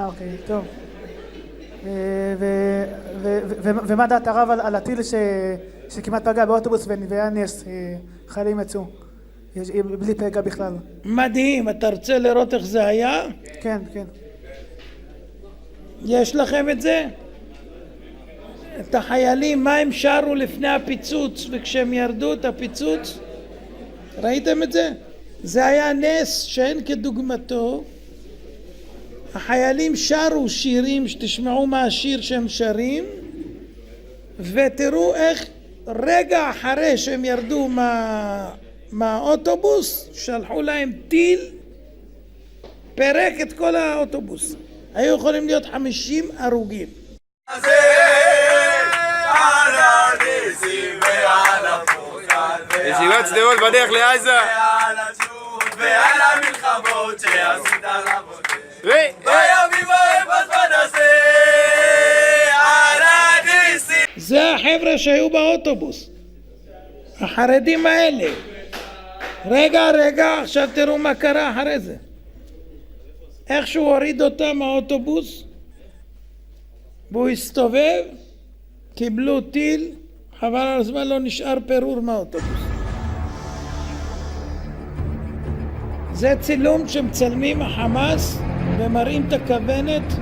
אוקיי, טוב. ומה דעת הרב על הטיל שכמעט פגע באוטובוס והיה נס, חיילים יצאו בלי פגע בכלל? מדהים, אתה רוצה לראות איך זה היה? כן, כן. יש לכם את זה? את החיילים, מה הם שרו לפני הפיצוץ וכשהם ירדו את הפיצוץ? ראיתם את זה? זה היה נס שאין כדוגמתו. החיילים שרו שירים, שתשמעו מה השיר שהם שרים, ותראו איך רגע אחרי שהם ירדו מהאוטובוס, שלחו להם טיל, פרק את כל האוטובוס. היו יכולים להיות 50 הרוגים. ישיבת שדרות בדרך לעזה ועל המלחמות שעשית רבות בימים ההם בזמן הזה על הניסים. זה החבר'ה שהיו באוטובוס, החרדים האלה. רגע, עכשיו תראו מה קרה אחרי זה. איך שהוא הוריד אותם מהאוטובוס והוא הסתובב, קיבלו טיל, חבל על הזמן, לא נשאר פירור מהאוטובוס. זה צילום שמצלמים החמאס ומראים את הכוונת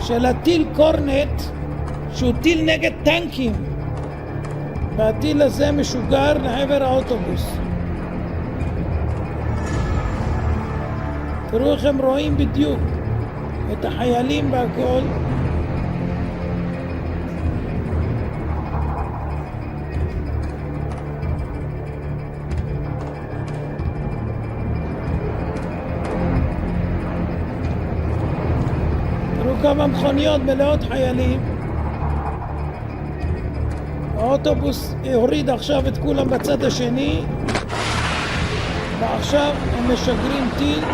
של הטיל קורנט, שהוא טיל נגד טנקים, והטיל הזה משוגר לעבר האוטובוס. תראו איך הם רואים בדיוק את החיילים והכל. תראו כמה מכוניות מלאות חיילים. האוטובוס הוריד עכשיו את כולם בצד השני, ועכשיו הם משגרים טיל.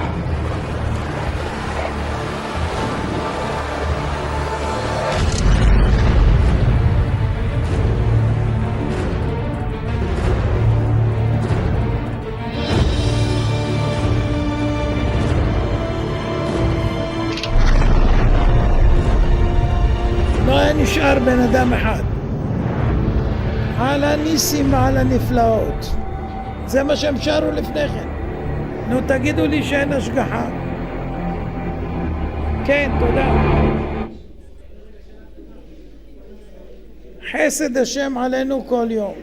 לא היה נשאר בן אדם אחד. על הניסים ועל הנפלאות. זה מה שהם שרו לפני כן. נו, תגידו לי שאין השגחה. כן, תודה. חסד השם עלינו כל יום.